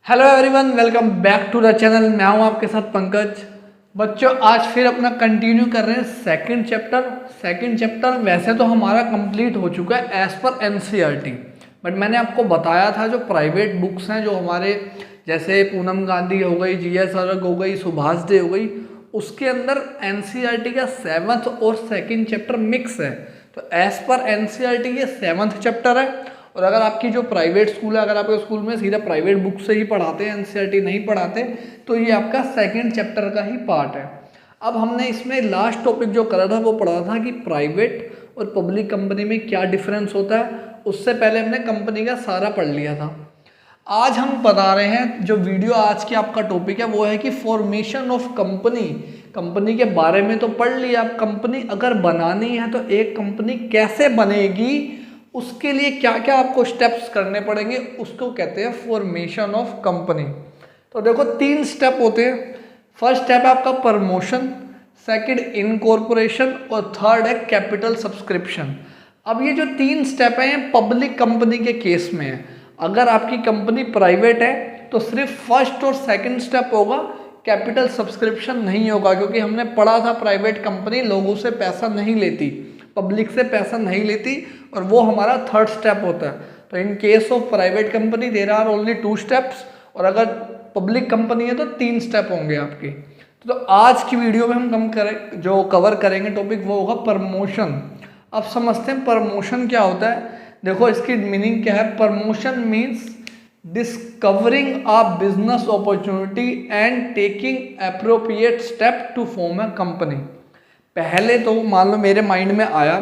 Hello everyone, welcome back to the channel. मैं हूं आपके साथ पंकज। बच्चों, आज फिर अपना कंटिन्यू कर रहे हैं सेकंड चैप्टर वैसे तो हमारा कंप्लीट हो चुका है एज पर एनसीईआरटी, बट मैंने आपको बताया था जो प्राइवेट बुक्स हैं जो हमारे जैसे पूनम गांधी हो गई, जीएस अर्ग हो गई, सुभाष डे हो गई, उसके अंदर एनसीईआरटी का 7th और सेकंड चैप्टर मिक्स है। तो एज पर एनसीईआरटी ये 7th चैप्टर है। और अगर आपकी जो प्राइवेट स्कूल है, अगर आपके स्कूल में सीधा प्राइवेट बुक से ही पढ़ाते हैं, एनसीईआरटी नहीं पढ़ाते, तो ये आपका सेकंड चैप्टर का ही पार्ट है। अब हमने इसमें लास्ट टॉपिक जो करा था वो पढ़ा था कि प्राइवेट और पब्लिक कंपनी में क्या डिफरेंस होता है। उससे पहले हमने कंपनी का सारा पढ़ लिया था। आज हम बता रहे हैं, जो वीडियो आज की आपका टॉपिक है वो है कि फॉर्मेशन ऑफ कंपनी के बारे में तो पढ़ लिया। अब कंपनी अगर बनानी है तो एक कंपनी कैसे बनेगी, उसके लिए क्या क्या आपको स्टेप्स करने पड़ेंगे, उसको कहते हैं फॉर्मेशन ऑफ कंपनी। तो देखो 3 स्टेप होते हैं। फर्स्ट स्टेप है आपका प्रमोशन, सेकंड इनकॉर्पोरेशन और थर्ड है कैपिटल सब्सक्रिप्शन। अब ये जो 3 स्टेप हैं पब्लिक कंपनी के केस में है। अगर आपकी कंपनी प्राइवेट है तो सिर्फ फर्स्ट और सेकंड स्टेप होगा, कैपिटल सब्सक्रिप्शन नहीं होगा, क्योंकि हमने पढ़ा था प्राइवेट कंपनी लोगों से पैसा नहीं लेती, पब्लिक से पैसा नहीं लेती, और वो हमारा थर्ड स्टेप होता है। तो in case of private company there are only 2 steps, और अगर पब्लिक कंपनी है तो 3 स्टेप होंगे आपके। तो आज की वीडियो में हम जो कवर करेंगे टॉपिक वो होगा प्रमोशन। अब समझते हैं प्रमोशन क्या होता है। देखो इसकी मीनिंग क्या है। Promotion means discovering a business opportunity and taking appropriate step to form a company. पहले तो मान लो मेरे माइंड में आया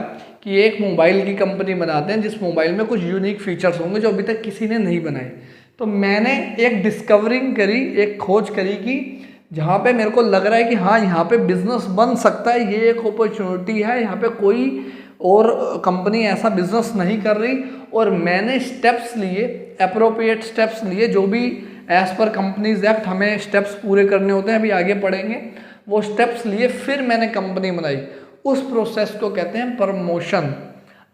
कि एक मोबाइल की कंपनी बनाते हैं जिस मोबाइल में कुछ यूनिक फीचर्स होंगे जो अभी तक किसी ने नहीं बनाए। तो मैंने एक डिस्कवरिंग करी, एक खोज करी कि जहाँ पे मेरे को लग रहा है कि हाँ यहाँ पे बिजनेस बन सकता है, ये एक अपॉर्चुनिटी है, यहाँ पे कोई और कंपनी ऐसा बिजनेस नहीं कर रही, और मैंने स्टेप्स लिए, अप्रोप्रिएट स्टेप्स लिए, जो भी एज पर कंपनीज एक्ट हमें स्टेप्स पूरे करने होते हैं, अभी आगे पढ़ेंगे, वो स्टेप्स लिए, फिर मैंने कंपनी बनाई। उस प्रोसेस को कहते हैं प्रमोशन।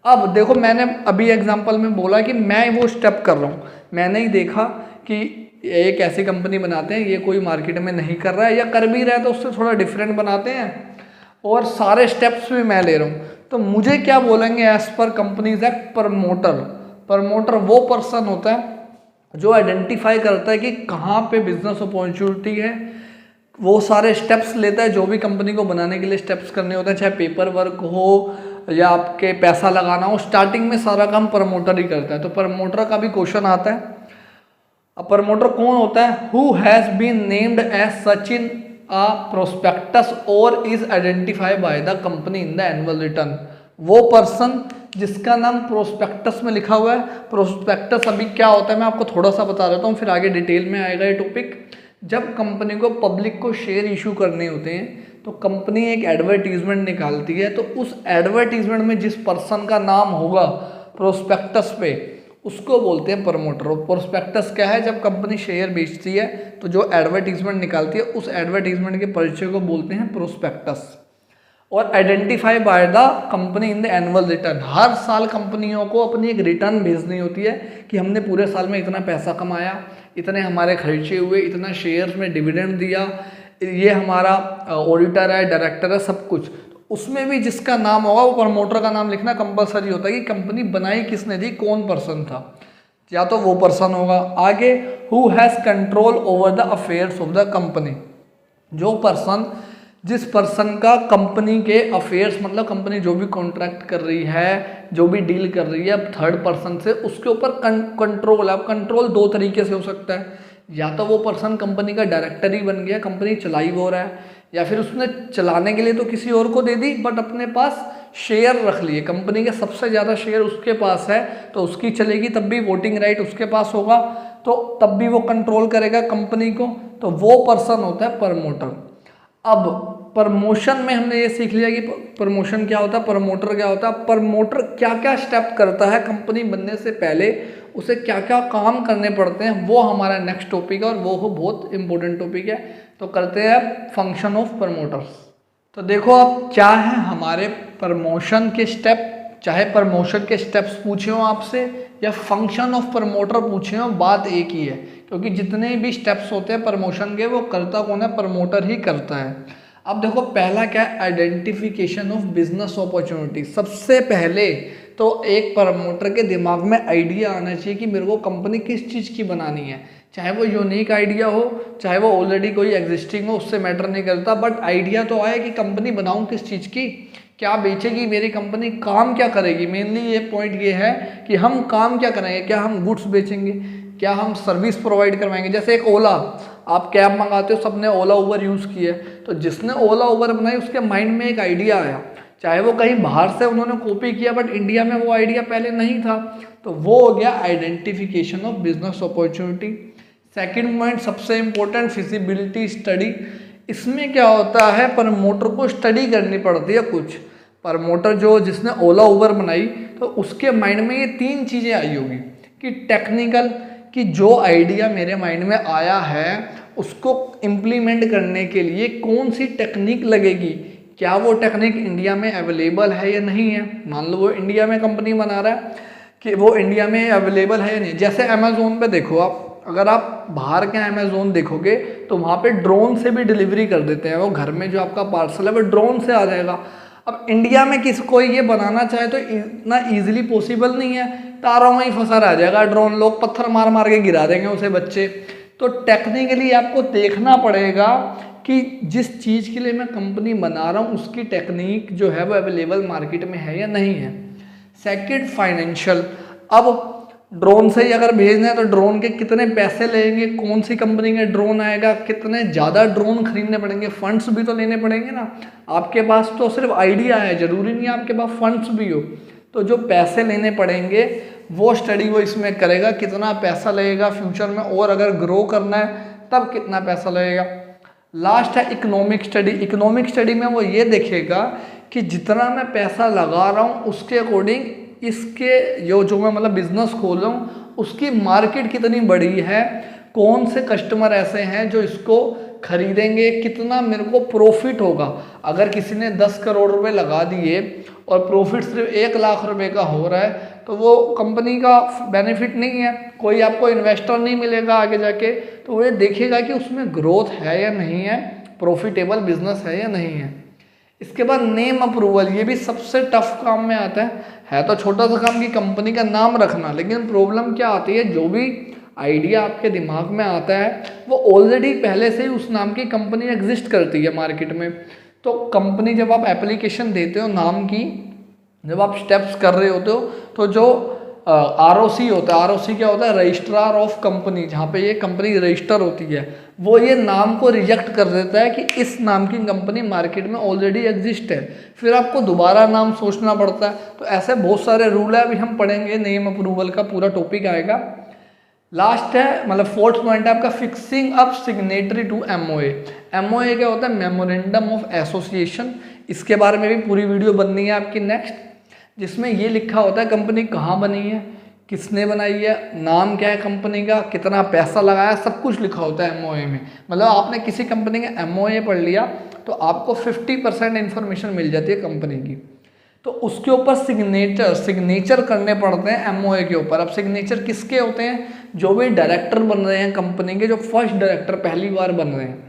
अब देखो मैंने अभी एग्जांपल में बोला कि मैं वो स्टेप कर रहा हूँ। मैंने ही देखा कि एक ऐसी कंपनी बनाते हैं, ये कोई मार्केट में नहीं कर रहा है, या कर भी रहा है तो उससे थोड़ा डिफरेंट बनाते हैं, और सारे स्टेप्स भी मैं ले रहा हूँ। तो मुझे क्या बोलेंगे as per companies act, promoter वो पर्सन होता है जो आइडेंटिफाई करता है कि कहाँ पे बिजनेस अपॉर्चुनिटी है, वो सारे स्टेप्स लेता है जो भी कंपनी को बनाने के लिए स्टेप्स करने होते हैं, चाहे पेपर वर्क हो या आपके पैसा लगाना हो, स्टार्टिंग में सारा काम प्रमोटर ही करता है। तो प्रमोटर का भी क्वेश्चन आता है। अब प्रमोटर कौन होता है? Who has been named as such in a prospectus or is identified by the company in the annual return. वो पर्सन जिसका नाम प्रोस्पेक्टस में लिखा हुआ है। प्रोस्पेक्टस अभी क्या होता है मैं आपको थोड़ा सा बता देता हूँ, फिर आगे डिटेल में आएगा ये टॉपिक। जब कंपनी को पब्लिक को शेयर इशू करने होते हैं तो कंपनी एक एडवर्टीजमेंट निकालती है, तो उस एडवर्टीजमेंट में जिस पर्सन का नाम होगा प्रोस्पेक्टस पे, उसको बोलते हैं प्रमोटर। और प्रोस्पेक्टस क्या है? जब कंपनी शेयर बेचती है तो जो एडवर्टीजमेंट निकालती है उस एडवर्टीजमेंट के परिचय को बोलते हैं प्रोस्पेक्टस। और identify by the company in the annual return. हर साल कंपनियों को अपनी एक रिटर्न भेजनी होती है कि हमने पूरे साल में इतना पैसा कमाया, इतने हमारे खर्चे हुए, इतना शेयर्स में डिविडेंड दिया, ये हमारा ऑडिटर है, डायरेक्टर है, सब कुछ। उसमें भी जिसका नाम होगा वो प्रमोटर का नाम लिखना कंपलसरी होता है कि कंपनी बनाई किसने थी, कौन पर्सन था, या तो वो पर्सन होगा। आगे who has control over the affairs of the company. जो पर्सन, जिस पर्सन का कंपनी के अफेयर्स, मतलब कंपनी जो भी कॉन्ट्रैक्ट कर रही है, जो भी डील कर रही है थर्ड पर्सन से, उसके ऊपर कंट्रोल। अब कंट्रोल 2 तरीके से हो सकता है। या तो वो पर्सन कंपनी का डायरेक्टर ही बन गया, कंपनी चलाई वो रहा है, या फिर उसने चलाने के लिए तो किसी और को दे दी बट अपने पास शेयर रख लिए, कंपनी के सबसे ज़्यादा शेयर उसके पास है तो उसकी चलेगी, तब भी वोटिंग राइट उसके पास होगा, तो तब भी वो कंट्रोल करेगा कंपनी को। तो वो पर्सन होता है प्रमोटर। अब प्रमोशन में हमने ये सीख लिया कि प्रमोशन क्या होता है, प्रमोटर क्या होता है। प्रमोटर क्या क्या स्टेप करता है कंपनी बनने से पहले, उसे क्या क्या काम करने पड़ते हैं, वो हमारा नेक्स्ट टॉपिक है, और वो बहुत इंपॉर्टेंट टॉपिक है। तो करते हैं फंक्शन ऑफ प्रमोटर्स। तो देखो अब क्या है हमारे प्रमोशन के स्टेप चाहे प्रमोशन के स्टेप्स पूछे हों आपसे या फंक्शन ऑफ प्रमोटर पूछे हों, बात एक ही है, क्योंकि जितने भी स्टेप्स होते हैं प्रमोशन के वो करता कौन है, प्रमोटर ही करता है। अब देखो पहला क्या है, आइडेंटिफिकेशन ऑफ बिजनेस अपॉर्चुनिटी। सबसे पहले तो एक प्रमोटर के दिमाग में आइडिया आना चाहिए कि मेरे को कंपनी किस चीज़ की बनानी है, चाहे वो यूनिक आइडिया हो चाहे वो ऑलरेडी कोई एग्जिस्टिंग हो, उससे मैटर नहीं करता, बट आइडिया तो आए कि कंपनी बनाऊं किस चीज़ की, क्या बेचेगी मेरी कंपनी, काम क्या करेगी। मेनली ये पॉइंट ये है कि हम काम क्या करेंगे, क्या हम गुड्स बेचेंगे, क्या हम सर्विस प्रोवाइड करवाएंगे। जैसे एक ओला, आप कैब मंगाते हो, सबने ओला उबर यूज़ किया है, तो जिसने ओला उबर बनाई उसके माइंड में एक आइडिया आया, चाहे वो कहीं बाहर से उन्होंने कॉपी किया बट इंडिया में वो आइडिया पहले नहीं था, तो वो हो गया identification of business opportunity. Second point सबसे इंपॉर्टेंट, फिजिबिलिटी स्टडी। इसमें क्या होता है, प्रमोटर को स्टडी करनी पड़ती है कुछ। प्रमोटर जो जिसने ओला उबर बनाई तो उसके माइंड में ये तीन चीज़ें आई होगी कि टेक्निकल, कि जो आइडिया मेरे माइंड में आया है उसको इम्प्लीमेंट करने के लिए कौन सी टेक्निक लगेगी, क्या वो टेक्निक इंडिया में अवेलेबल है या नहीं है। मान लो वो इंडिया में कंपनी बना रहा है, कि वो इंडिया में अवेलेबल है या नहीं। जैसे अमेज़ोन पे देखो आप, अगर आप बाहर के अमेज़ोन देखोगे तो वहाँ पे ड्रोन से भी डिलीवरी कर देते हैं, वो घर में जो आपका पार्सल है वो ड्रोन से आ जाएगा। अब इंडिया में किसी कोई ये बनाना चाहे तो इतना ईजिली पॉसिबल नहीं है, तारों में ही फंसा रह जाएगा ड्रोन, लोग पत्थर मार मार के गिरा देंगे उसे बच्चे। तो टेक्निकली आपको देखना पड़ेगा कि जिस चीज़ के लिए मैं कंपनी बना रहा हूँ उसकी टेक्निक जो है वो अवेलेबल मार्केट में है या नहीं है। Second, financial. अब ड्रोन से ही अगर भेजना है तो ड्रोन के कितने पैसे लेंगे, कौन सी कंपनी का ड्रोन आएगा, कितने ज़्यादा ड्रोन खरीदने पड़ेंगे, फंड्स भी तो लेने पड़ेंगे ना। आपके पास तो सिर्फ आइडिया है, ज़रूरी नहीं आपके पास फंड्स भी हो, तो जो पैसे लेने पड़ेंगे वो स्टडी वो इसमें करेगा, कितना पैसा लगेगा फ्यूचर में, और अगर ग्रो करना है तब कितना पैसा लगेगा। लास्ट है इकोनॉमिक स्टडी। इकोनॉमिक स्टडी में वो ये देखेगा कि जितना मैं पैसा लगा रहा हूँ उसके अकॉर्डिंग इसके जो मैं मतलब बिजनेस खोल रहा हूँ उसकी मार्केट कितनी बड़ी है, कौन से कस्टमर ऐसे हैं जो इसको खरीदेंगे, कितना मेरे को प्रॉफिट होगा। अगर किसी ने 10 करोड़ रुपए लगा दिए और प्रॉफिट सिर्फ 1 लाख रुपए का हो रहा है तो वो कंपनी का बेनिफिट नहीं है, कोई आपको इन्वेस्टर नहीं मिलेगा आगे जाके। तो वो ये देखेगा कि उसमें ग्रोथ है या नहीं है, प्रॉफिटेबल बिजनेस है या नहीं है। इसके बाद नेम अप्रूवल, ये भी सबसे टफ काम में आता है तो छोटा सा काम की कंपनी का नाम रखना, लेकिन प्रॉब्लम क्या आती है, जो भी आइडिया आपके दिमाग में आता है वो ऑलरेडी पहले से ही उस नाम की कंपनी एग्जिस्ट करती है मार्केट में। तो कंपनी जब आप एप्लीकेशन देते हो नाम की, जब आप स्टेप्स कर रहे होते हो तो जो ROC होता है, ROC क्या होता है, रजिस्ट्रार ऑफ कंपनी, जहाँ पे ये कंपनी रजिस्टर होती है, वो ये नाम को रिजेक्ट कर देता है कि इस नाम की कंपनी मार्केट में ऑलरेडी एग्जिस्ट है, फिर आपको दोबारा नाम सोचना पड़ता है। तो ऐसे बहुत सारे रूल है, अभी हम पढ़ेंगे, नेम अप्रूवल का पूरा टॉपिक आएगा। लास्ट है मतलब फोर्थ पॉइंट है आपका fixing up signatory to MOA। MOA क्या होता है, मेमोरेंडम ऑफ एसोसिएशन। इसके बारे में भी पूरी वीडियो बननी है आपकी नेक्स्ट, जिसमें ये लिखा होता है कंपनी कहाँ बनी है, किसने बनाई है, नाम क्या है कंपनी का, कितना पैसा लगाया, सब कुछ लिखा होता है MOA में। मतलब आपने किसी कंपनी का MOA पढ़ लिया तो आपको 50% इन्फॉर्मेशन मिल जाती है कंपनी की। तो उसके ऊपर सिग्नेचर करने पड़ते हैं MOA के ऊपर। अब सिग्नेचर किसके होते हैं, जो भी डायरेक्टर बन रहे हैं कंपनी के, जो फर्स्ट डायरेक्टर पहली बार बन रहे हैं।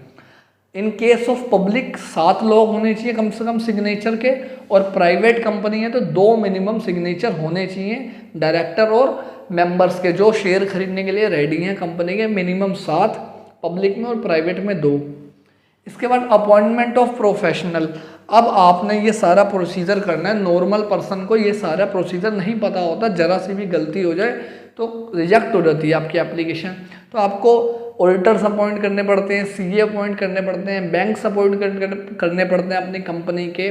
इन केस ऑफ पब्लिक 7 लोग होने चाहिए कम से कम सिग्नेचर के, और प्राइवेट कंपनी है तो 2 मिनिमम सिग्नेचर होने चाहिए डायरेक्टर और मेंबर्स के, जो शेयर खरीदने के लिए रेडी हैं कंपनी के, मिनिमम 7, पब्लिक में और प्राइवेट में 2। इसके बाद अपॉइंटमेंट ऑफ प्रोफेशनल। अब आपने ये सारा प्रोसीजर करना है, नॉर्मल पर्सन को ये सारा प्रोसीजर नहीं पता होता, जरा सी भी गलती हो जाए तो रिजेक्ट हो जाती है आपकी एप्लीकेशन। तो आपको ऑडिटर्स अपॉइंट करने पड़ते हैं, CA अपॉइंट करने पड़ते हैं, बैंक्स अपॉइंट करने पड़ते हैं अपनी कंपनी के,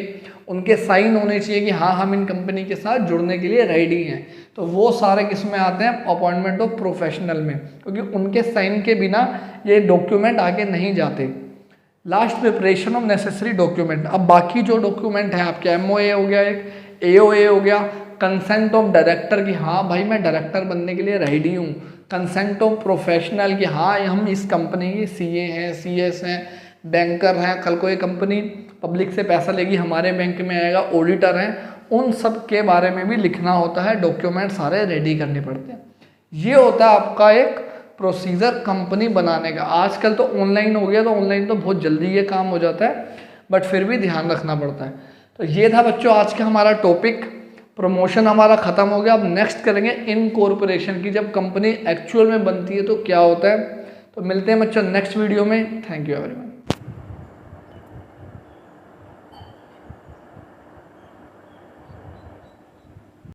उनके साइन होने चाहिए कि हाँ हम इन कंपनी के साथ जुड़ने के लिए रेडी हैं। तो वो सारे किस में आते हैं, अपॉइंटमेंट ऑफ प्रोफेशनल में, क्योंकि उनके साइन के बिना ये डॉक्यूमेंट आगे नहीं जाते। Last preparation of necessary document. अब बाकी जो डॉक्यूमेंट है आपके MOA हो गया, एक AOA हो गया, कंसेंट ऑफ डायरेक्टर की हाँ भाई मैं डायरेक्टर बनने के लिए रेडी हूँ, कंसेंट ऑफ प्रोफेशनल की हाँ हम इस कंपनी के CA हैं, CS हैं, बैंकर हैं, कल को ये कंपनी पब्लिक से पैसा लेगी हमारे बैंक में आएगा, ऑडिटर हैं, उन सब के बारे में भी लिखना होता है, डॉक्यूमेंट सारे रेडी करने पड़ते हैं। ये होता है आपका एक प्रोसीजर कंपनी बनाने का। आजकल तो ऑनलाइन हो गया, तो ऑनलाइन तो बहुत जल्दी ये काम हो जाता है, बट फिर भी ध्यान रखना पड़ता है। तो ये था बच्चों आज का हमारा टॉपिक। प्रमोशन हमारा ख़त्म हो गया। अब नेक्स्ट करेंगे इनकॉर्पोरेशन की, जब कंपनी एक्चुअल में बनती है तो क्या होता है। तो मिलते हैं बच्चों नेक्स्ट वीडियो में। Thank you everyone.